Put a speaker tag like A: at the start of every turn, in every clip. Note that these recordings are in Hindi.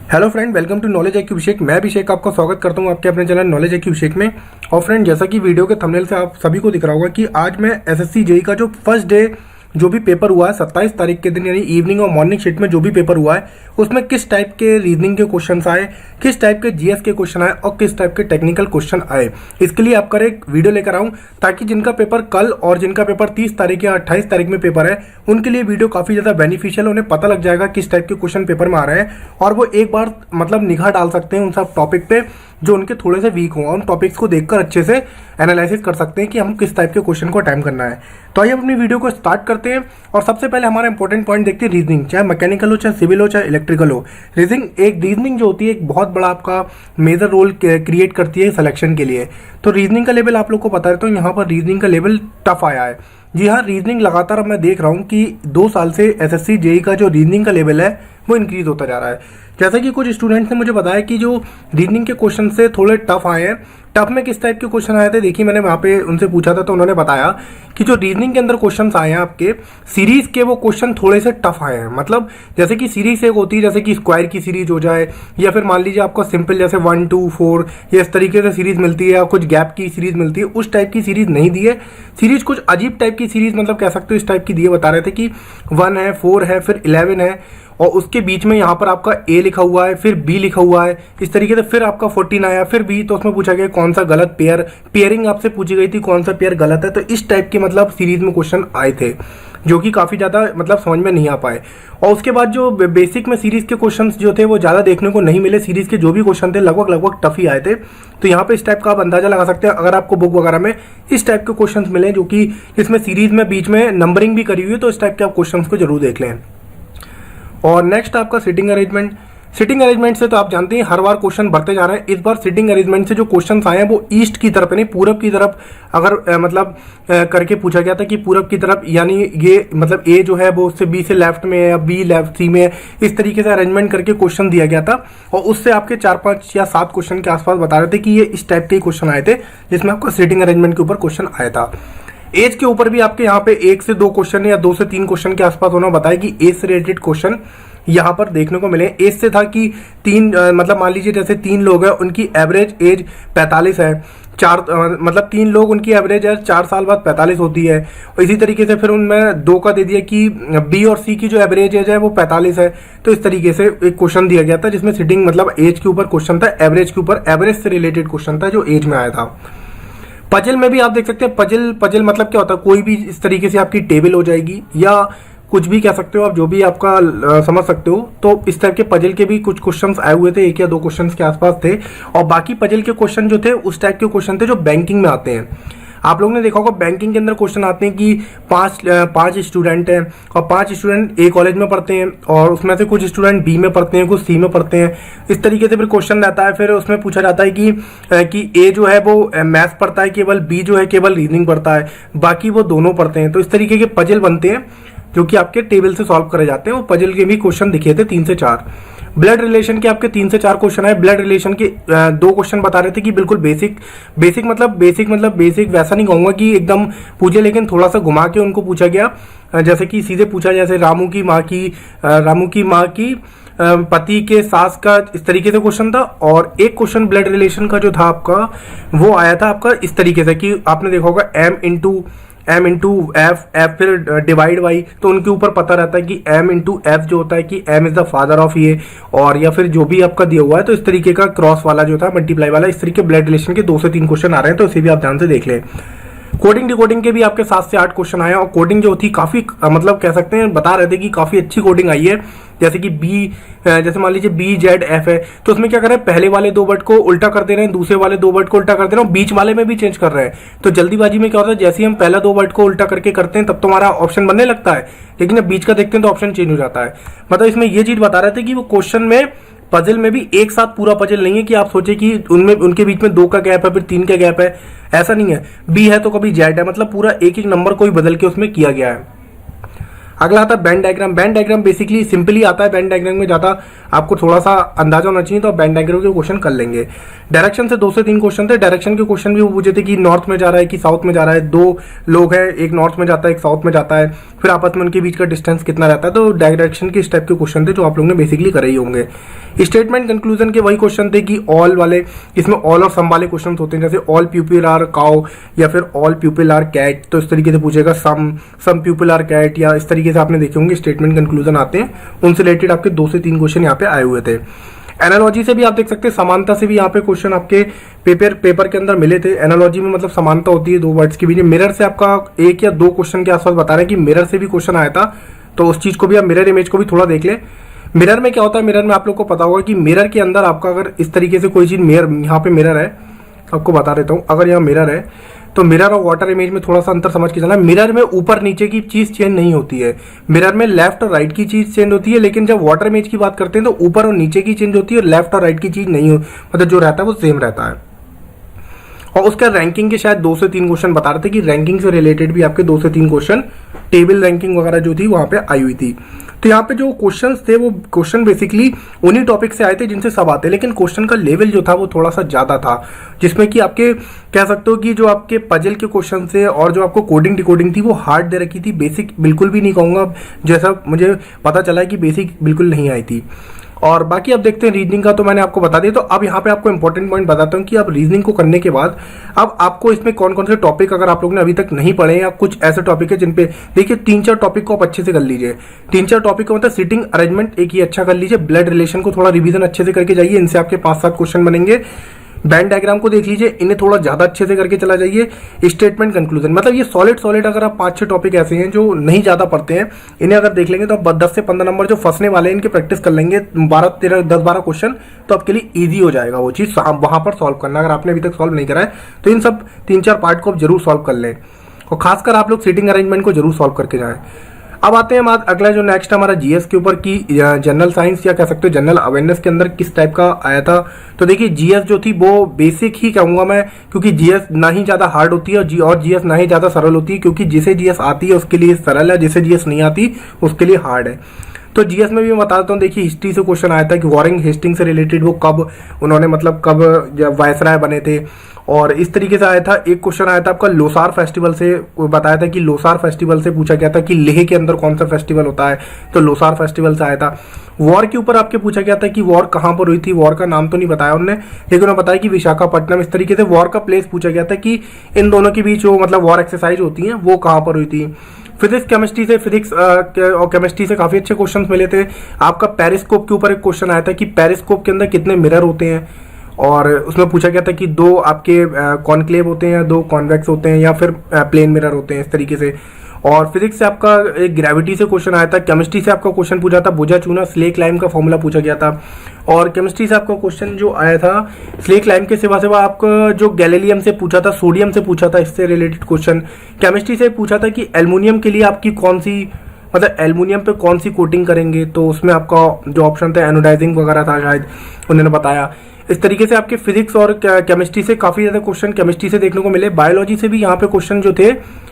A: Hello friend, welcome to knowledge IQ Abhishek. मैं अभिषेक आपका स्वागत करता हूं आपके अपने चैनल नॉलेज IQ अभिषेक में। और फ्रेंड, जैसा कि वीडियो के थंबनेल से आप सभी को दिख रहा होगा कि आज मैं SSC जेईई का जो फर्स्ट डे जो भी पेपर हुआ है 27 तारीख के दिन, यानी इवनिंग और मॉर्निंग शिफ्ट में जो भी पेपर हुआ है उसमें किस टाइप के रीजनिंग के क्वेश्चन आए, किस टाइप के जीएस के क्वेश्चन आए और किस टाइप के टेक्निकल क्वेश्चन आए, इसके लिए आपका एक वीडियो लेकर आऊं ताकि जिनका पेपर कल और जिनका पेपर 30 तारीख या 28 तारीख में पेपर है उनके लिए वीडियो काफी ज्यादा बेनिफिशियल, उन्हें पता लग जाएगा किस टाइप के क्वेश्चन पेपर में आ रहे हैं और वो एक बार मतलब निगाह डाल सकते हैं उन सब टॉपिक पे जो उनके थोड़े से वीक हों और उन टॉपिक्स को देखकर अच्छे से एनालिसिस कर सकते हैं कि हम किस टाइप के क्वेश्चन को अटेम्प्ट करना है। तो आइए अपनी वीडियो को स्टार्ट करते हैं और सबसे पहले हमारा इंपॉर्टेंट पॉइंट देखते हैं रीजनिंग, चाहे मैकेनिकल हो, चाहे सिविल हो, चाहे इलेक्ट्रिकल हो। रीजनिंग जो होती है एक बहुत बड़ा आपका मेजर रोल क्रिएट करती है सिलेक्शन के लिए। तो रीजनिंग का लेवल आप लोग को पता है, तो यहाँ पर रीजनिंग का लेवल टफ आया है। जी हाँ, रीजनिंग लगातार अब मैं देख रहा हूँ कि 2 साल से SSC जेईई का जो रीजनिंग का लेवल है वो इंक्रीज होता जा रहा है। जैसा कि कुछ स्टूडेंट्स ने मुझे बताया कि जो रीजनिंग के क्वेश्चन से थोड़े टफ आए हैं। टफ में किस टाइप के क्वेश्चन आए थे, देखिए मैंने वहाँ पे उनसे पूछा था तो उन्होंने बताया कि जो रीजनिंग के अंदर क्वेश्चंस आए हैं आपके सीरीज के, वो क्वेश्चन थोड़े से टफ आए हैं। मतलब जैसे कि सीरीज एक होती है, जैसे कि स्क्वायर की सीरीज हो जाए या फिर मान लीजिए आपको सिंपल जैसे 1 2 4 या इस तरीके से सीरीज मिलती है या कुछ गैप की सीरीज मिलती है, उस टाइप की सीरीज नहीं दी है। सीरीज कुछ अजीब टाइप की सीरीज मतलब कह सकते हो इस टाइप की दी है। बता रहे थे कि 1 है, 4 है, फिर 11 है और उसके बीच में यहाँ पर आपका A लिखा हुआ है, फिर B लिखा हुआ है, इस तरीके से फिर आपका 14 आया, फिर B। तो उसमें पूछा गया कौन सा गलत पेयरिंग आपसे पूछी गई थी, कौन सा पेयर गलत है। तो इस टाइप के मतलब सीरीज में क्वेश्चन आए थे जो कि काफी ज्यादा मतलब समझ में नहीं आ पाए। और उसके बाद जो बेसिक में सीरीज के क्वेश्चंस जो थे वो ज्यादा देखने को नहीं मिले। सीरीज के जो भी क्वेश्चन थे लगभग टफ ही आए थे। तो यहाँ पे इस टाइप का आप अंदाजा लगा सकते हैं अगर आपको बुक वगैरह में इस टाइप के क्वेश्चंस मिले जो कि जिसमें सीरीज में बीच में नंबरिंग भी करी हुई है, तो इस टाइप के आप क्वेश्चंस को जरूर देख लें। और नेक्स्ट आपका सिटिंग अरेंजमेंट से तो आप जानते हैं हर बार क्वेश्चन बढ़ते जा रहे हैं। इस बार सिटिंग अरेंजमेंट से जो क्वेश्चंस आए हैं वो ईस्ट की तरफ यानी पूरब की तरफ अगर मतलब करके पूछा गया था कि पूरब की तरफ, यानी ये मतलब A जो है वो उससे B से लेफ्ट में है या B लेफ्ट C में है, इस तरीके से अरेंजमेंट करके क्वेश्चन दिया गया था। और उससे आपके 4 5 या 7 क्वेश्चन के आसपास बता रहे थे कि ये इस टाइप के क्वेश्चन आए थे जिसमें आपका सिटिंग अरेंजमेंट के ऊपर क्वेश्चन आया था। एज के ऊपर भी आपके यहाँ पे 1 से 2 क्वेश्चन या 2 से 3 क्वेश्चन के आसपास होना बताया कि एज से रिलेटेड क्वेश्चन यहाँ पर देखने को मिले। एज से था कि 3 मतलब मान लीजिए जैसे 3 लोग हैं, उनकी एवरेज एज 45 है। 4 मतलब 3 लोग उनकी एवरेज एज 4 साल बाद 45 होती है। और इसी तरीके से फिर उनमें 2 का दे दिया कि B और C की जो एवरेज एज है वो 45 है। तो इस तरीके से एक क्वेश्चन दिया गया था जिसमें सिटिंग मतलब एज के ऊपर क्वेश्चन था, एवरेज के ऊपर, एवरेज से रिलेटेड क्वेश्चन था जो एज में आया था। पजल में भी आप देख सकते हैं, पजल मतलब क्या होता है, कोई भी इस तरीके से आपकी टेबल हो जाएगी या कुछ भी कह सकते हो आप, जो भी आपका समझ सकते हो। तो इस तरह के पजल के भी कुछ क्वेश्चंस आए हुए थे, 1 या 2 क्वेश्चंस के आसपास थे। और बाकी पजल के क्वेश्चन जो थे उस टाइप के क्वेश्चन थे जो बैंकिंग में आते हैं। आप लोगों ने देखा होगा बैंकिंग के अंदर क्वेश्चन आते हैं कि 5 स्टूडेंट हैं और 5 स्टूडेंट A कॉलेज में पढ़ते हैं और उसमें से कुछ स्टूडेंट B में पढ़ते हैं, कुछ C में पढ़ते हैं। इस तरीके से फिर क्वेश्चन रहता है। फिर उसमें पूछा जाता है कि A जो है वो मैथ्स पढ़ता है केवल, B जो है केवल रीजनिंग पढ़ता है, बाकी वो दोनों पढ़ते हैं। तो इस तरीके के पजल बनते हैं जो कि आपके टेबल से सॉल्व करे जाते हैं। वो पजल के भी क्वेश्चन दिखे थे 3 से 4। ब्लड रिलेशन के आपके 3 से 4 क्वेश्चन आए। ब्लड रिलेशन के 2 क्वेश्चन बता रहे थे कि बिल्कुल बेसिक मतलब बेसिक वैसा नहीं कहूंगा कि एकदम पूछे, लेकिन थोड़ा सा घुमा के उनको पूछा गया। जैसे कि सीधे पूछा, जैसे रामू की माँ की पति के सास का, इस तरीके से क्वेश्चन था। और एक क्वेश्चन ब्लड रिलेशन का जो था आपका वो आया था आपका इस तरीके से कि आपने देखा होगा M इंटू एफ फिर डिवाइड बाई, तो उनके ऊपर पता रहता है कि M इंटू एफ जो होता है कि M is the father of ये, और या फिर जो भी आपका दिया हुआ है। तो इस तरीके का क्रॉस वाला जो था, मल्टीप्लाई वाला, इस तरीके ब्लड रिलेशन के 2 से 3 क्वेश्चन आ रहे हैं, तो इसे भी आप ध्यान से देख लें। कोडिंग डिकोडिंग के भी आपके 7 से 8 क्वेश्चन आए और कोडिंग जो थी काफी मतलब कह सकते हैं बता रहे थे कि काफी अच्छी कोडिंग आई है। जैसे कि जैसे मान लीजिए BZF है, तो उसमें क्या कर रहे हैं, पहले वाले 2 वर्ड को उल्टा कर दे रहे हैं, दूसरे वाले 2 वर्ड को उल्टा कर दे रहे हैं, बीच वाले में भी चेंज कर रहे हैं। तो जल्दीबाजी में क्या होता है, जैसे ही हम पहला 2 वर्ड को उल्टा करके करते हैं तब तो हमारा ऑप्शन बनने लगता है, लेकिन जब बीच का देखते हैं तो ऑप्शन चेंज हो जाता है। मतलब इसमें ये चीज बता रहे थे कि वो क्वेश्चन में पजल में भी एक साथ पूरा पजल नहीं है कि आप सोचे कि उनमें उनके बीच में 2 का गैप है फिर 3 का गैप है, ऐसा नहीं है। B है तो कभी Z है, मतलब पूरा एक नंबर को ही बदल के उसमें किया गया है। अगला आता है band diagram. Band diagram basically simply आता है। बैंड डायग्राम में ज्यादा आपको थोड़ा सा अंदाजा होना चाहिए, तो आप बैंड डायग्राम के क्वेश्चन कर लेंगे। डायरेक्शन से 2 से 3 क्वेश्चन थे। डायरेक्शन के क्वेश्चन भी वो पूछे थे कि नॉर्थ में जा रहा है कि साउथ में जा रहा है, 2 लोग हैं, एक नॉर्थ में जाता है एक साउथ में जाता है, फिर आपस में उनके बीच का डिस्टेंस कितना रहता है। तो डायरेक्शन के इस टाइप के क्वेश्चन थे जो आप लोगों ने बेसिकली करे ही होंगे। स्टेटमेंट कंक्लूजन के वही क्वेश्चन थे कि ऑल वाले, इसमें ऑल और सम वाले क्वेश्चन होते हैं, जैसे ऑल पीपल आर काउ या फिर ऑल पीपल आर कैट, तो इस तरीके से पूछेगा सम पीपल आर कैट, या इस तरीके से आपने देखे होंगे स्टेटमेंट कंक्लूजन आते हैं, उनसे रिलेटेड आपके 2 से 3 क्वेश्चन यहाँ पे आए हुए थे। एनालॉजी से भी आप देख सकते हैं, समानता से भी यहाँ पे क्वेश्चन आपके पेपर के अंदर मिले थे। एनालॉजी में मतलब समानता होती है 2 वर्ड्स की भी। मिरर से आपका 1 या 2 क्वेश्चन के आसपास बता रहे हैं कि मिरर से भी क्वेश्चन आया था, तो उस चीज को भी आप मिरर इमेज को भी थोड़ा देख लें। मिरर में क्या होता है, मिरर में आप लोग को पता होगा कि मिरर के अंदर आपका अगर इस तरीके से कोई चीज यहाँ पे मिरर है, आपको बता देता हूँ, अगर यहाँ मिरर है तो मिरर और वाटर इमेज में थोड़ा सा अंतर समझ के चलना। मिरर में ऊपर नीचे की चीज चेंज नहीं होती है, मिरर में लेफ्ट और राइट की चीज चेंज होती है, लेकिन जब वाटर इमेज की बात करते हैं तो ऊपर और नीचे की चेंज होती है, लेफ्ट और राइट की चीज नहीं, मतलब जो रहता है वो सेम रहता है। और उसका रैंकिंग के शायद 2 से 3 क्वेश्चन बता रहे थे कि रैंकिंग से रिलेटेड भी आपके 2 से 3 क्वेश्चन, टेबल रैंकिंग वगैरह जो थी वहां पे आई हुई थी। तो यहाँ पे जो क्वेश्चंस थे वो क्वेश्चन बेसिकली उन्हीं टॉपिक से आए थे जिनसे सब आते, लेकिन क्वेश्चन का लेवल जो था वो थोड़ा सा ज्यादा था, जिसमें कि आपके कह सकते हो कि जो आपके पजल के क्वेश्चन थे और जो आपको कोडिंग डिकोडिंग थी वो हार्ड दे रखी थी, बेसिक बिल्कुल भी नहीं कहूंगा, जैसा मुझे पता चला है कि बेसिक बिल्कुल नहीं आई थी। और बाकी अब देखते हैं रीजनिंग का, तो मैंने आपको बता दिया। तो अब यहाँ पे आपको इंपॉर्टेंट पॉइंट बताता हूँ कि अब रीजनिंग को करने के बाद अब आपको इसमें कौन कौन से टॉपिक, अगर आप लोगों ने अभी तक नहीं पढ़े या कुछ ऐसे टॉपिक है जिन पे देखिए 3-4 टॉपिक को आप अच्छे से कर लीजिए। 3-4 टॉपिक को मतलब सिटिंग अरेंजमेंट एक ही अच्छा कर लीजिए, ब्लड रिलेशन को थोड़ा रिवीजन अच्छे से करके जाइए, इनसे आपके 5-7 क्वेश्चन बनेंगे। बैंड डायग्राम को देख लीजिए, इन्हें थोड़ा ज्यादा अच्छे से करके चला जाइए। स्टेटमेंट कंक्लूजन, मतलब ये सॉलिड अगर आप 5-6 टॉपिक ऐसे हैं जो नहीं ज्यादा पढ़ते हैं, इन्हें अगर देख लेंगे तो आप 10 से 15 नंबर जो फंसने वाले हैं इनके प्रैक्टिस कर लेंगे, 10-12 क्वेश्चन, तो आपके लिए ईजी हो जाएगा वो चीज वहां पर सॉल्व करना। अगर आपने अभी तक सॉल्व नहीं करा है तो इन सब 3-4 पार्ट को आप जरूर सॉल्व कर लें, और खासकर आप लोग सीटिंग अरेंजमेंट को जरूर सॉल्व करके जाएं। अब आते हैं हमारा अगला जो नेक्स्ट हमारा जीएस के ऊपर की जनरल साइंस या कह सकते हो जनरल अवेयरनेस के अंदर किस टाइप का आया था। तो देखिए जीएस जो थी वो बेसिक ही कहूंगा मैं, क्योंकि जीएस ना ही ज्यादा हार्ड होती है और जीएस ना ही ज्यादा सरल होती है, क्योंकि जिसे जीएस आती है उसके लिए सरल है, जिसे जीएस नहीं आती उसके लिए हार्ड है। तो जीएस में भी मैं बता देता हूँ, देखिए हिस्ट्री से क्वेश्चन आया था कि वॉरेन हेस्टिंग से रिलेटेड वो कब उन्होंने मतलब कब वायसराय बने थे, और इस तरीके से आया था। एक क्वेश्चन आया था आपका लोसार फेस्टिवल से, बताया था कि लोसार फेस्टिवल से पूछा गया था कि लेह के अंदर कौन सा फेस्टिवल होता है, तो लोसार फेस्टिवल से आया था। वॉर के ऊपर आपके पूछा गया था कि वॉर कहां पर हुई थी, वॉर का नाम तो नहीं बताया उन्होंने, लेकिन उन्होंने बताया कि विशाखापट्टनम। इस तरीके से वॉर का प्लेस पूछा गया था कि इन दोनों के बीच जो मतलब वॉर एक्सरसाइज होती है वो कहां पर हुई थी। फिजिक्स और केमिस्ट्री से काफी अच्छे क्वेश्चन मिले थे। आपका पेरिस्कोप के ऊपर एक क्वेश्चन आया था कि पेरिस्कोप के अंदर कितने मिरर होते हैं, और उसमें पूछा गया था कि 2 आपके कॉन्क्लेव होते हैं, 2 कॉन्वेक्स होते हैं, या फिर प्लेन मिरर होते हैं, इस तरीके से। और फिजिक्स से आपका एक ग्रेविटी से क्वेश्चन आया था। केमिस्ट्री से आपका क्वेश्चन पूछा था बुझा चूना स्लेक लाइम का फॉर्मूला पूछा गया था। और केमिस्ट्री से आपका क्वेश्चन जो आया था स्लेक लाइम के सिवा आपका जो गैलीलियम से पूछा था, सोडियम से पूछा था, इससे रिलेटेड क्वेश्चन। केमिस्ट्री से पूछा था कि एल्युमिनियम के लिए आपकी कौन सी, मतलब एल्युमिनियम पे कौन सी कोटिंग करेंगे, तो उसमें आपका जो ऑप्शन था एनोडाइजिंग वगैरह था शायद, उन्होंने बताया। इस तरीके से आपके फिजिक्स और केमिस्ट्री से काफी ज्यादा क्वेश्चन केमिस्ट्री से देखने को मिले। बायोलॉजी से भी यहाँ पे क्वेश्चन जो थे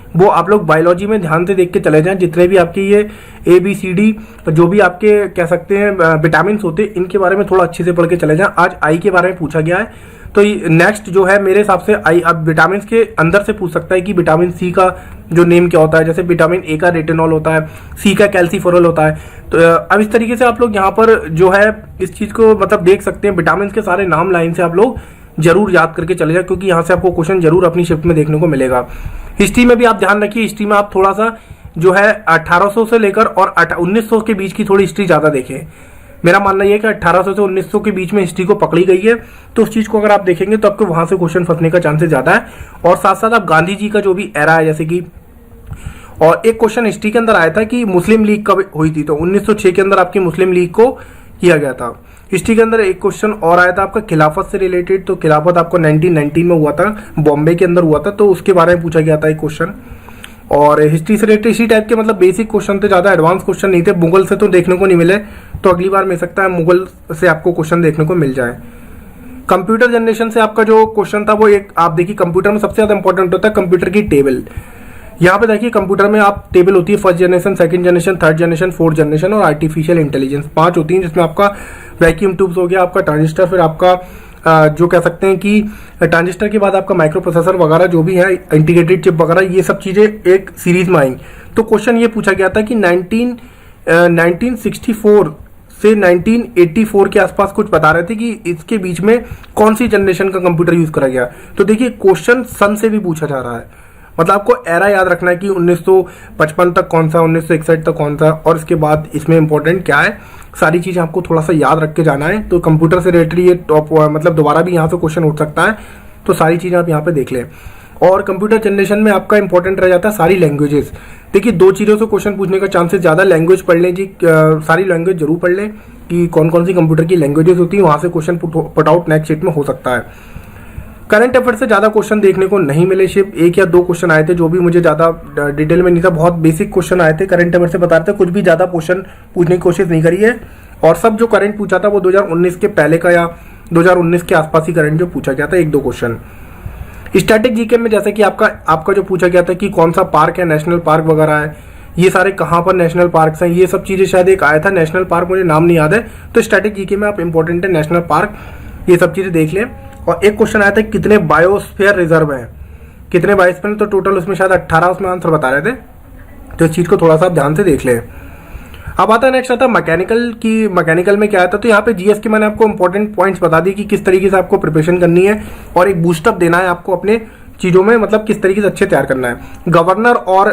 A: वो आप लोग बायोलॉजी में ध्यान से देख के चले जाएं, जितने भी आपके ये ABCD जो भी आपके कह सकते हैं विटामिन होते हैं, इनके बारे में थोड़ा अच्छे से पढ़ के चले जाएं। आज आई के बारे में पूछा गया है, तो नेक्स्ट जो है मेरे हिसाब से आई अब विटामिन के अंदर से पूछ सकता है कि विटामिन सी का जो नेम क्या होता है। जैसे विटामिन ए का रेटिनॉल होता है, सी का कैल्सीफेरॉल होता है। तो अब इस तरीके से आप लोग यहाँ पर जो है इस चीज को मतलब देख सकते हैं, विटामिन के सारे नाम लाइन से आप लोग जरूर याद करके चले जाए, क्योंकि यहाँ से आपको क्वेश्चन जरूर अपनी शिफ्ट में देखने को मिलेगा। हिस्ट्री में भी आप ध्यान रखिए, हिस्ट्री में आप थोड़ा सा जो है 1800 से लेकर और 1900 के बीच की थोड़ी हिस्ट्री ज्यादा देखें। मेरा मानना यह है कि 1800 से 1900 के बीच में हिस्ट्री को पकड़ी गई है, तो उस चीज को अगर आप देखेंगे तो आपको वहां से क्वेश्चन फंसने का चांसेस ज्यादा है। और साथ साथ आप गांधी जी का जो भी एरा है, जैसे कि और एक क्वेश्चन हिस्ट्री के अंदर आया था कि मुस्लिम लीग कब हुई थी, तो 1906 के अंदर आपकी मुस्लिम लीग को किया गया था। हिस्ट्री के अंदर एक क्वेश्चन और आया था आपका खिलाफत से रिलेटेड, तो खिलाफत आपको 1919 में हुआ था, बॉम्बे के अंदर हुआ था, तो उसके बारे में पूछा गया था एक क्वेश्चन। और हिस्ट्री से रिलेटेड इसी टाइप के मतलब बेसिक क्वेश्चन थे, ज्यादा एडवांस क्वेश्चन नहीं थे। मुगल से तो देखने को नहीं मिले, तो अगली बार मिल सकता है मुगल से आपको क्वेश्चन देखने को मिल जाए। कंप्यूटर जनरेशन से आपका जो क्वेश्चन था वो एक आप देखिए, कंप्यूटर में सबसे ज्यादा इंपॉर्टेंट होता है कंप्यूटर की टेबल। यहाँ पे देखिए कंप्यूटर में आप टेबल होती है first generation, second generation, third generation, fourth generation और आर्टिफिशियल इंटेलिजेंस, 5 होती हैं, जिसमें आपका वैक्यूम ट्यूब्स हो गया, आपका ट्रांजिस्टर, फिर आपका जो कह सकते हैं कि ट्रांजिस्टर के बाद आपका माइक्रो प्रोसेसर वगैरह जो भी है, इंटीग्रेटेड चिप वगैरह, ये सब चीजें एक सीरीज में आई। तो क्वेश्चन ये पूछा गया था कि 1964 से 1984 के आसपास कुछ बता रहे थे कि इसके बीच में कौन सी जनरेशन का कंप्यूटर यूज करा गया। तो देखिए क्वेश्चन सन से भी पूछा जा रहा है, मतलब आपको एरा याद रखना है कि 1955 तक कौन सा, 1961 तक कौन सा, और इसके बाद इसमें इंपॉर्टेंट क्या है, सारी चीजें आपको थोड़ा सा याद रख के जाना है। तो कंप्यूटर से रिलेटेड ये टॉप मतलब दोबारा भी यहाँ से क्वेश्चन उठ सकता है, तो सारी चीजें आप यहाँ पे देख लें। और कंप्यूटर जनरेशन में आपका इंपॉर्टेंट रह जाता है सारी लैंग्वेजेस। देखिए दो चीज़ों से क्वेश्चन पूछने का चांसेस ज़्यादा, लैंग्वेज पढ़ लें जी, सारी लैंग्वेज जरूर पढ़ लें कि कौन कौन सी कंप्यूटर की लैंग्वेजेस होती है, वहाँ से question put out next sheet में हो सकता है। करंट अफेयर से ज़्यादा क्वेश्चन देखने को नहीं मिले, सिर्फ 1 या 2 क्वेश्चन आए थे जो भी मुझे ज़्यादा डिटेल में नहीं था, बहुत बेसिक क्वेश्चन आए थे करंट अफेयर से, बता रहे थे, कुछ भी ज़्यादा क्वेश्चन पूछने की कोशिश नहीं करी है। और सब जो करंट पूछा था वो 2019 के पहले का या 2019 के आसपास ही करंट जो पूछा गया था, 1-2 क्वेश्चन। स्टैटिक जीके में जैसे कि आपका जो पूछा गया था कि कौन सा पार्क है, नेशनल पार्क वगैरह है, ये सारे कहाँ पर नेशनल पार्क्स हैं, ये सब चीजें शायद एक आया था नेशनल पार्क, मुझे नाम नहीं याद है। तो स्टैटिक जीके में आप इंपॉर्टेंट है नेशनल पार्क, ये सब चीजें देख लें। और एक क्वेश्चन आया था कितने बायोस्फीयर रिजर्व हैं, कितने बायोस्फीयर, तो टोटल उसमें शायद 18 उसमें आंसर बता रहे थे, तो इस चीज को थोड़ा सा ध्यान से देख लें। अब आता है नेक्स्ट आता मैकेनिकल में क्या आता है, तो यहाँ पे जीएस की मैंने आपको इंपॉर्टेंट पॉइंट्स बता दी कि किस तरीके से आपको प्रिपरेशन करनी है और एक बूस्टअप देना है आपको अपने चीजों में, मतलब किस तरीके से अच्छे तैयार करना है। गवर्नर और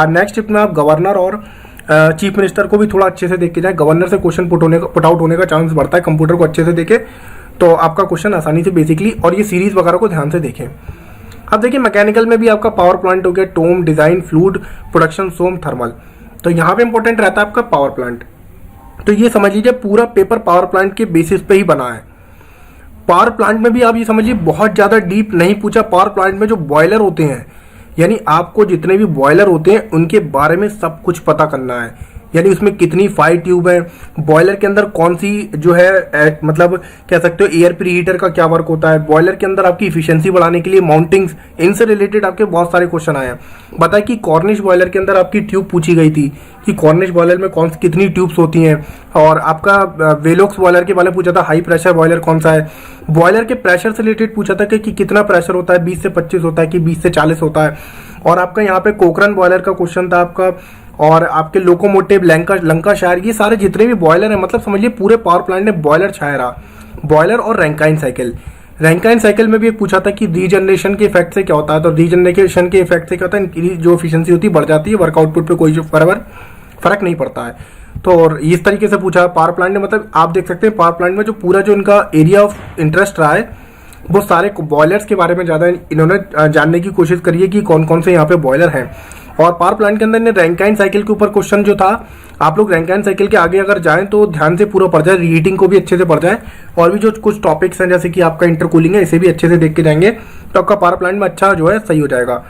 A: नेक्स्ट स्टेप में आप गवर्नर और चीफ मिनिस्टर को भी थोड़ा अच्छे से देख के जाए, गवर्नर से क्वेश्चन पुट आउट होने का चांस बढ़ता है, कंप्यूटर को अच्छे से देखे तो आपका क्वेश्चन आसानी से बेसिकली, और ये सीरीज वगैरह को ध्यान से देखें। अब देखिए मैकेनिकल में भी आपका पावर प्लांट हो गया, टोम, डिजाइन, फ्लूइड, प्रोडक्शन, सोम, थर्मल, तो यहाँ पे इंपॉर्टेंट रहता है आपका पावर प्लांट। तो ये समझ लीजिए पूरा पेपर पावर प्लांट के बेसिस पे ही बना है। पावर प्लांट में भी आप ये समझिए बहुत ज्यादा डीप नहीं पूछा, पावर प्लांट में जो बॉयलर होते हैं, यानी आपको जितने भी बॉयलर होते हैं उनके बारे में सब कुछ पता करना है, यानी उसमें कितनी फायर ट्यूब है, बॉयलर के अंदर कौन सी जो है मतलब कह सकते हो एयर प्रीहीटर का क्या वर्क होता है, बॉयलर के अंदर आपकी इफिशिएंसी बढ़ाने के लिए माउंटिंग्स, इनसे रिलेटेड आपके बहुत सारे क्वेश्चन आए हैं। बताया कि कॉर्निश बॉयलर के अंदर आपकी ट्यूब पूछी गई थी कि कॉर्निश बॉयलर में कितनी ट्यूब्स होती हैं, और आपका वेलोक्स बॉयलर के बारे में पूछा था हाई प्रेशर बॉयलर कौन सा है, बॉयलर के प्रेशर से रिलेटेड पूछा था कि कितना प्रेशर होता है, 20 से 25 होता है कि 20 से 40 होता है, और आपका यहाँ पे कोकरन बॉयलर का क्वेश्चन था आपका, और आपके लोकोमोटिव, लंकाशायर, ये सारे जितने भी बॉयलर हैं, मतलब समझिए पूरे पावर प्लांट ने बॉयलर छाया रहा, बॉयलर और रैंकाइन साइकिल। रैंकाइन साइकिल में भी पूछा था कि रीजनरेशन के इफेक्ट से क्या होता है, तो रीजनरेशन के इफेक्ट से क्या होता है, इनकी जो एफिशिएंसी होती है बढ़ जाती है, वर्क आउटपुट पे कोई फर्क नहीं पड़ता है। तो और इस तरीके से पूछा पावर प्लांट ने, मतलब आप देख सकते हैं पावर प्लांट में जो पूरा जो इनका एरिया ऑफ इंटरेस्ट रहा है वो सारे बॉयलर्स के बारे में ज्यादा इन्होंने जानने की कोशिश करी है कि कौन कौन से यहाँ पे बॉयलर हैं। और पावर प्लांट के अंदर ने रैंकाइन साइकिल के ऊपर क्वेश्चन जो था, आप लोग रैंकाइन साइकिल के आगे अगर जाएं तो ध्यान से पूरा पढ़ जाए, रीहीटिंग को भी अच्छे से पढ़ जाए, और भी जो कुछ टॉपिक्स हैं जैसे कि आपका इंटरकूलिंग है, इसे भी अच्छे से देख के जाएंगे तो आपका पावर प्लांट में अच्छा जो है सही हो जाएगा।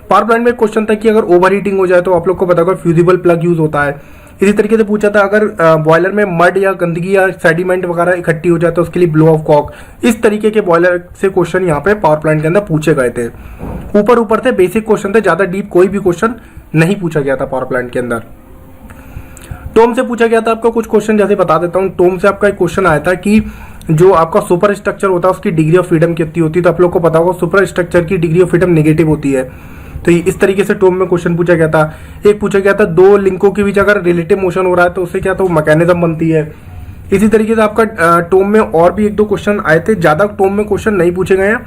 A: पावर प्लांट में एक क्वेश्चन था कि अगर ओवर हीटिंग हो जाए तो आप लोग को पता होगा फ्यूजिबल प्लग यूज होता है। इसी तरीके से पूछा था अगर बॉयलर में मड या गंदगी या सेडिमेंट वगैरह इकट्ठी हो जाए तो उसके लिए ब्लो ऑफ कॉक, इस तरीके के बॉयलर से क्वेश्चन यहाँ पे पावर प्लांट के अंदर पूछे गए थे। ऊपर थे, बेसिक क्वेश्चन थे, ज्यादा डीप कोई भी क्वेश्चन नहीं पूछा गया था पावर प्लांट के अंदर। टोम से पूछा गया था आपका कुछ क्वेश्चन, जैसे बता देता हूँ। टोम से आपका एक क्वेश्चन आया था कि जो आपका सुपर स्ट्रक्चर होता है उसकी डिग्री ऑफ फ्रीडम कितनी होती है, तो आप लोग को पता होगा सुपर स्ट्रक्चर की डिग्री ऑफ फ्रीडम नेगेटिव होती है, तो इस तरीके से टोम में क्वेश्चन पूछा गया था। एक पूछा गया था दो लिंकों के बीच अगर रिलेटिव मोशन हो रहा है तो उससे क्या तो मैकेनिज्म बनती है। इसी तरीके से आपका टोम में और भी 1-2 क्वेश्चन आए थे, ज्यादा टोम में क्वेश्चन नहीं पूछे गए हैं,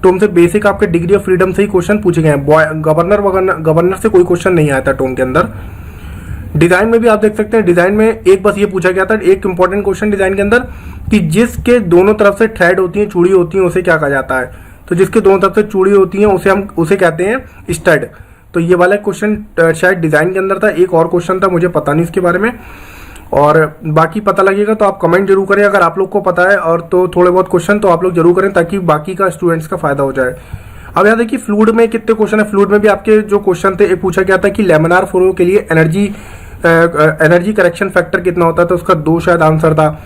A: टोम से बेसिक आपके डिग्री ऑफ फ्रीडम से ही क्वेश्चन पूछे गए हैं। गवर्नर से कोई क्वेश्चन नहीं आया था टोम के अंदर। डिजाइन में भी आप देख सकते हैं, डिजाइन में एक बस ये पूछा गया था, एक इंपॉर्टेंट क्वेश्चन डिजाइन के अंदर कि जिसके दोनों तरफ से थ्रेड होती है, चूड़ी होती है, उसे क्या कहा जाता है, तो जिसके दोनों तरफ से चूड़ी होती है उसे कहते हैं स्टड। तो ये वाला क्वेश्चन शायद डिजाइन के अंदर था। एक और क्वेश्चन था, मुझे पता नहीं इसके बारे में, और बाकी पता लगेगा तो आप कमेंट जरूर करें अगर आप लोग को पता है, और तो थोड़े बहुत क्वेश्चन तो आप लोग जरूर करें ताकि बाकी का स्टूडेंट्स का फायदा हो जाए। अब यहाँ देखिए फ्लूइड में कितने क्वेश्चन है। फ्लूइड में भी आपके जो क्वेश्चन थे, एक पूछा गया था कि लेमिनार फ्लो के लिए एनर्जी करेक्शन फैक्टर कितना होता है, तो उसका 2 शायद आंसर था।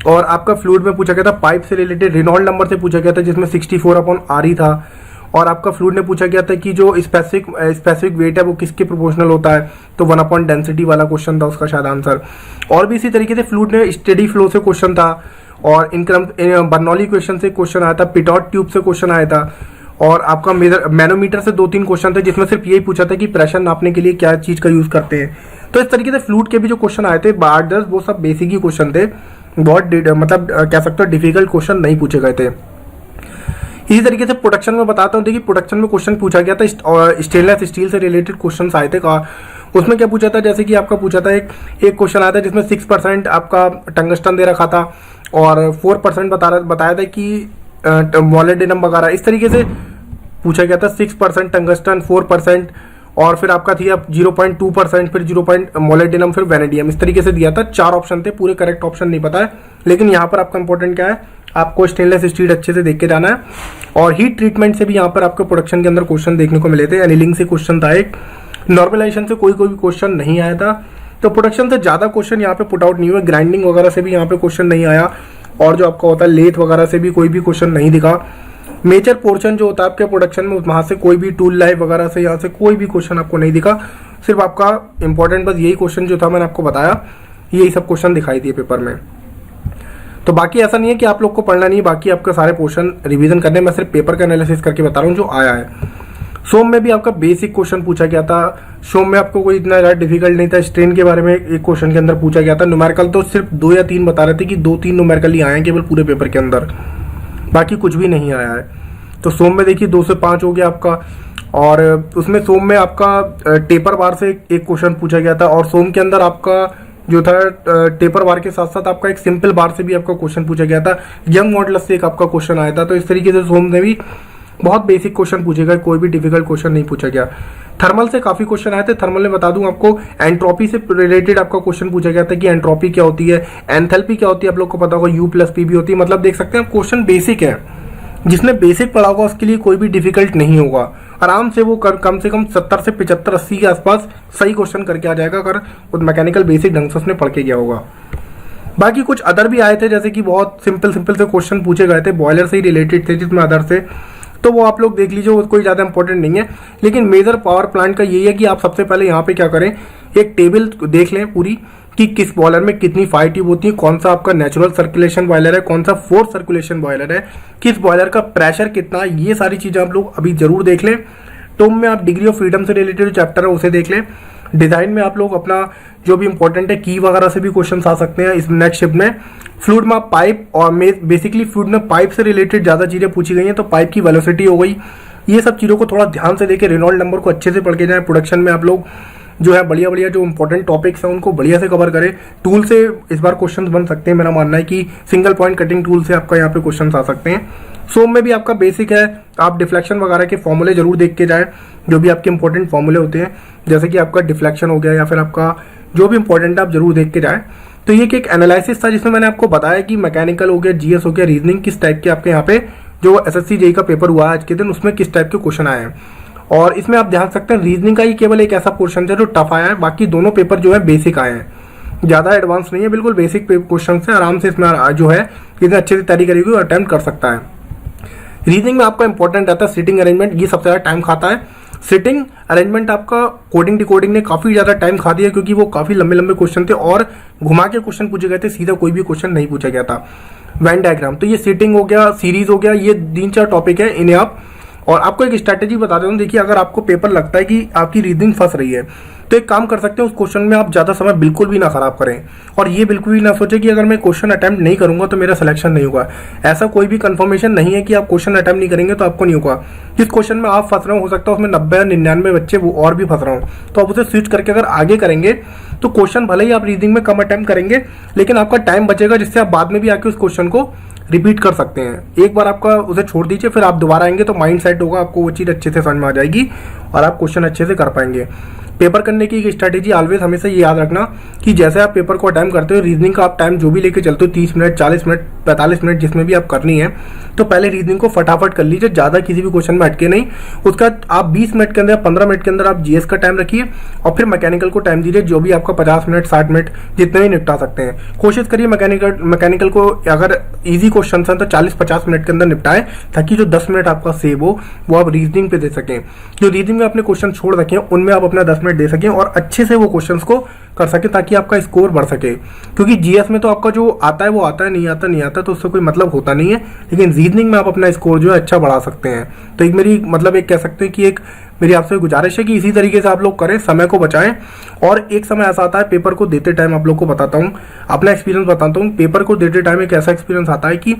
A: और आपका फ्लूइड में पूछा गया था पाइप से रिलेटेड रेनॉल्ड नंबर से पूछा गया था जिसमें 64/R था। और आपका फ्लूइड में पूछा गया था कि जो स्पेसिफिक वेट है वो किसके प्रोपोर्शनल होता है, तो 1 डेंसिटी वाला क्वेश्चन था उसका शायद आंसर। और भी इसी तरीके से फ्लूइड में स्टेडी फ्लो से क्वेश्चन था, और बर्नौली क्वेश्चन से क्वेश्चन आया था, पिटॉट ट्यूब से क्वेश्चन आया था, और आपका मैनोमीटर से 2-3 क्वेश्चन थे जिसमें सिर्फ यही पूछा था कि प्रेशर नापने के लिए क्या चीज़ का यूज़ करते हैं। तो इस तरीके से फ्लूइड के भी जो क्वेश्चन आए थे 8-10 वो सब बेसिक ही क्वेश्चन थे, बहुत मतलब कह सकते हो डिफिकल्ट क्वेश्चन नहीं पूछे गए थे। इसी तरीके से प्रोडक्शन में बताता हूँ, देखिए प्रोडक्शन में क्वेश्चन पूछा गया था स्टेनलेस स्टील से रिलेटेड क्वेश्चन आए थे। उसमें क्या पूछा था, जैसे कि आपका पूछा था एक क्वेश्चन आया था जिसमें 6% आपका टंगस्टन दे रखा था और 4% बताया था कि मोलिब्डेनम वगैरह, इस तरीके से पूछा गया था। 6% टंगस्टन, 4% और फिर आपका थी अब 0.2%, फिर 0. मोलिब्डेनम, फिर वेनेडियम, इस तरीके से दिया था। 4 ऑप्शन थे, पूरे करेक्ट ऑप्शन नहीं पता है, लेकिन यहाँ पर आपका इंपॉर्टेंट क्या है, आपको स्टेनलेस स्टील अच्छे से देख के जाना है। और हीट ट्रीटमेंट से भी यहाँ पर आपको प्रोडक्शन के अंदर क्वेश्चन देखने को मिले थे। एनिलिंग से क्वेश्चन था एक, नॉर्मलाइजेशन से कोई भी क्वेश्चन नहीं आया था। तो प्रोडक्शन से ज़्यादा क्वेश्चन यहाँ पे पुट आउट नहीं हुए। ग्राइंडिंग वगैरह से भी यहाँ पे क्वेश्चन नहीं आया, और जो आपका होता है लेथ वगैरह से भी कोई भी क्वेश्चन नहीं दिखा। मेजर पोर्शन जो होता है आपके प्रोडक्शन में, वहाँ से कोई भी टूल लाइफ वगैरह से यहाँ से कोई भी क्वेश्चन आपको नहीं दिखा। सिर्फ आपका इंपॉर्टेंट बस यही क्वेश्चन जो था मैंने आपको बताया, यही सब क्वेश्चन दिखाई दिए पेपर में। तो बाकी ऐसा नहीं है कि आप लोग को पढ़ना नहीं है, बाकी आपके सारे पोर्शन रिवीजन करने, मैं सिर्फ पेपर का एनालिसिस करके बता रहा हूँ जो आया है। सोम में भी आपका बेसिक क्वेश्चन पूछा गया था। सोम में आपको कोई इतना ज़्यादा डिफिकल्ट नहीं था। स्ट्रेन के बारे में एक क्वेश्चन के अंदर पूछा गया था। न्यूमेरिकल तो सिर्फ 2 या 3 बता रहे थे कि 2-3 न्यूमेरिकल ही आए हैं केवल पूरे पेपर के अंदर, बाकी कुछ भी नहीं आया है। तो सोम में देखिए 2 से 5 हो गया आपका, और उसमें सोम में आपका टेपर बार से एक क्वेश्चन पूछा गया था। और सोम के अंदर आपका जो था टेपर बार के साथ साथ आपका एक सिंपल बार से भी आपका क्वेश्चन पूछा गया था। यंग मॉडुलस से एक आपका क्वेश्चन आया था। तो इस तरीके से सोम में भी बहुत बेसिक क्वेश्चन पूछे गए, कोई भी डिफिकल्ट क्वेश्चन नहीं पूछा गया। थर्मल से काफी क्वेश्चन आए थे। थर्मल में बता दूं आपको, एंट्रोपी से रिलेटेड आपका क्वेश्चन पूछा गया था कि एंट्रोपी क्या होती है, एंथैल्पी क्या होती है, आप लोग को पता होगा U+P भी होती है। मतलब देख सकते हैं क्वेश्चन बेसिक है, जिसने बेसिक पढ़ा होगा उसके लिए कोई भी डिफिकल्ट नहीं होगा। आराम से वो कम से कम 70 से 75, 80 के आसपास सही क्वेश्चन करके आ जाएगा, अगर उस मैकेनिकल बेसिक ढंग से उसने पढ़ के गया होगा। बाकी कुछ अदर भी आए थे, जैसे कि बहुत सिंपल से क्वेश्चन पूछे गए थे, बॉयलर से ही रिलेटेड थे जिसमें अदर से, तो वो आप लोग देख लीजिए, वो कोई ज़्यादा इंपॉर्टेंट नहीं है। लेकिन मेजर पावर प्लांट का यही है कि आप सबसे पहले यहाँ पे क्या करें, एक टेबल देख लें पूरी कि किस बॉयलर में कितनी फायर ट्यूब होती है, कौन सा आपका नेचुरल सर्कुलेशन बॉयलर है, कौन सा फोर्स सर्कुलेशन बॉयलर है, किस बॉयलर का प्रेशर कितना है, ये सारी चीज़ें आप लोग अभी जरूर देख लें। टॉम में आप डिग्री ऑफ फ्रीडम से रिलेटेड चैप्टर है उसे देख लें। डिजाइन में आप लोग अपना जो भी इंपॉर्टेंट है की वगैरह से भी क्वेश्चन आ सकते हैं इस नेक्स्ट शिफ्ट में। फ्लूइड में पाइप, और बेसिकली फ्लूइड में पाइप से रिलेटेड ज़्यादा चीज़ें पूछी गई हैं, तो पाइप की वेलोसिटी हो गई, ये सब चीज़ों को थोड़ा ध्यान से देके रेनॉल्ड नंबर को अच्छे से पढ़ के जाए। प्रोडक्शन में आप लोग जो है बढ़िया जो इंपॉर्टेंट टॉपिक्स हैं उनको बढ़िया से कवर करें। टूल से इस बार क्वेश्चन बन सकते हैं, मेरा मानना है कि सिंगल पॉइंट कटिंग टूल से आपका यहाँ पे क्वेश्चन आ सकते हैं। सोम में भी आपका बेसिक है, आप डिफ्लेक्शन वगैरह के फॉर्मूले जरूर देख के जाएं, जो भी आपके इंपॉर्टेंट फॉर्मूले होते हैं, जैसे कि आपका डिफ्लेक्शन हो गया या फिर आपका जो भी इंपॉर्टेंट है आप जरूर देख के जाएं। तो ये एक एनालिसिस था जिसमें मैंने आपको बताया कि मैकेनिकल हो गया, जीएस हो गया, रीजनिंग किस टाइप के आपके यहाँ पे जो एसएससी जेईई का पेपर हुआ आज के दिन उसमें किस टाइप के क्वेश्चन आए हैं। और इसमें आप ध्यान सकते हैं रीजनिंग का ही केवल एक ऐसा पोर्शन है जो टफ आया है, बाकी दोनों पेपर जो है बेसिक आए हैं, ज़्यादा एडवांस नहीं है, बिल्कुल बेसिक क्वेश्चन से आराम से इसमें जो है इतने अच्छे से तैयारी करेगी और अटेम्प्ट कर सकता है। रीजनिंग में आपका इंपॉर्टेंट रहता है सिटिंग अरेंजमेंट, ये सबसे ज़्यादा टाइम खाता है। सिटिंग अरेंजमेंट आपका कोडिंग डिकोडिंग ने काफ़ी ज़्यादा टाइम खा दिया, क्योंकि वो काफ़ी लंबे क्वेश्चन थे और घुमा के क्वेश्चन पूछे गए थे, सीधा कोई भी क्वेश्चन नहीं पूछा गया था। वेन डायग्राम, तो ये सिटिंग हो गया, सीरीज हो गया, ये 3-4 टॉपिक है, इन्हें आप, और आपको एक स्ट्रैटेजी बता देता हूँ। देखिए, अगर आपको पेपर लगता है कि आपकी रीजनिंग फंस रही है, तो एक काम कर सकते हैं, उस क्वेश्चन में आप ज़्यादा समय बिल्कुल भी ना खराब करें, और ये बिल्कुल भी ना सोचें कि अगर मैं क्वेश्चन अटेम्प्ट नहीं करूंगा तो मेरा सिलेक्शन नहीं होगा। ऐसा कोई भी कंफर्मेशन नहीं है कि आप क्वेश्चन अटेम्प्ट नहीं करेंगे तो आपको नहीं होगा। जिस क्वेश्चन में आप फंस रहे हो सकता है उसमें 90-99 बच्चे वो और भी फंस रहे हो, तो आप उसे स्विच करके अगर आगे करेंगे तो क्वेश्चन भले ही आप रीजनिंग में कम अटेम्प्ट करेंगे, लेकिन आपका टाइम बचेगा, जिससे आप बाद में भी आके उस क्वेश्चन को रिपीट कर सकते हैं। एक बार आपका उसे छोड़ दीजिए, फिर आप दोबारा आएंगे तो माइंड सेट होगा, आपको वो चीज़ अच्छे से समझ में आ जाएगी और आप क्वेश्चन अच्छे से कर पाएंगे। पेपर करने की एक स्ट्रैटेजी ऑलवेज हमेशा ये याद रखना कि जैसे आप पेपर को अटेम्प्ट करते हो, रीजनिंग का आप टाइम जो भी लेके चलते हो, 30 मिनट, 40 मिनट, 45 मिनट, जिसमें भी आप करनी है, तो पहले रीजनिंग को फटाफट कर लीजिए, ज़्यादा किसी भी क्वेश्चन में अटके नहीं। उसका आप 20 मिनट के अंदर, 15 मिनट के अंदर आप जीएस का टाइम रखिए और फिर मैकेनिकल को टाइम दीजिए, जो भी आपका 50 मिनट, 60 मिनट जितने भी निपटा सकते हैं। कोशिश करिए मैकेनिकल को अगर ईजी क्वेश्चन हैं तो 40-50 मिनट के अंदर निपटाएं, ताकि जो 10 मिनट आपका सेव हो वो आप रीजनिंग पे दे सकें। जो रीजनिंग में अपने क्वेश्चन छोड़ रखें उनमें आप अपना 10 मिनट दे सकें और अच्छे से वो क्वेश्चंस को कर सके, ताकि आपका स्कोर बढ़ सके। क्योंकि जीएस में तो आपका जो आता है वो आता है, नहीं आता नहीं आता। रहता है तो उससे कोई मतलब होता नहीं है, लेकिन रीजनिंग में आप अपना स्कोर जो है अच्छा बढ़ा सकते हैं। तो एक मेरी मतलब एक कह सकते हैं कि एक मेरी आपसे गुजारिश है कि इसी तरीके से आप लोग करें, समय को बचाएं। और एक समय ऐसा आता है पेपर को देते टाइम, आप लोग को बताता हूँ, अपना एक्सपीरियंस बताता हूँ। पेपर को देते टाइम एक ऐसा एक्सपीरियंस आता है कि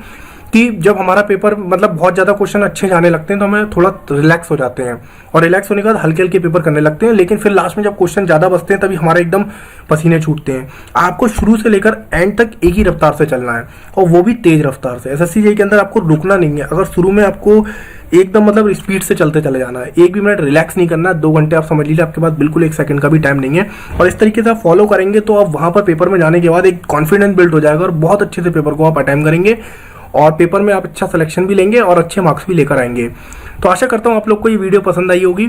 A: जब हमारा पेपर मतलब बहुत ज़्यादा क्वेश्चन अच्छे जाने लगते हैं तो हमें थोड़ा रिलैक्स हो जाते हैं, और रिलैक्स होने के बाद हल्के हल्के पेपर करने लगते हैं। लेकिन फिर लास्ट में जब क्वेश्चन ज़्यादा बचते हैं तभी हमारे एकदम पसीने छूटते हैं। आपको शुरू से लेकर एंड तक एक ही रफ्तार से चलना है, और वो भी तेज रफ्तार से। एसएससी जेईई के अंदर आपको रुकना नहीं है। अगर शुरू में आपको एकदम मतलब स्पीड से चलते चले जाना है, एक भी मिनट रिलैक्स नहीं करना है, 2 घंटे आप समझ लीजिए आपके पास बिल्कुल 1 सेकंड का भी टाइम नहीं है। और इस तरीके से आप फॉलो करेंगे तो आप वहाँ पर पेपर में जाने के बाद एक कॉन्फिडेंस बिल्ड हो जाएगा और बहुत अच्छे से पेपर को आप अटेम्प्ट करेंगे, और पेपर में आप अच्छा सिलेक्शन भी लेंगे और अच्छे मार्क्स भी लेकर आएंगे। तो आशा करता हूँ आप लोग को ये वीडियो पसंद आई होगी,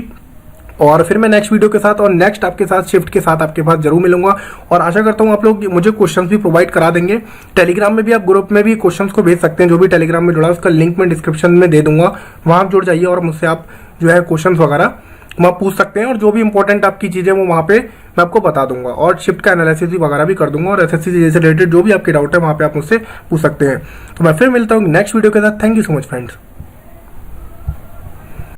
A: और फिर मैं नेक्स्ट वीडियो के साथ और नेक्स्ट आपके साथ शिफ्ट के साथ आपके पास जरूर मिलूंगा। और आशा करता हूँ आप लोग मुझे क्वेश्चंस भी प्रोवाइड करा देंगे। टेलीग्राम में भी आप ग्रुप में भी क्वेश्चंस को भेज सकते हैं, जो भी टेलीग्राम में जुड़ा है उसका लिंक मैं डिस्क्रिप्शन में दे दूंगा, वहाँ आप जुड़ जाइए और मुझसे आप जो है क्वेश्चंस वगैरह वहाँ पूछ सकते हैं, और जो भी इंपॉर्टेंट आपकी चीज़ें वो वहाँ पे मैं आपको बता दूंगा, और शिफ्ट का एनालिसिस भी वगैरह भी कर दूंगा, और एसएससी से रिलेटेड जो भी आपके डाउट है वहाँ पे आप मुझसे पूछ सकते हैं। तो मैं फिर मिलता हूँ नेक्स्ट वीडियो के साथ। Thank you so much friends.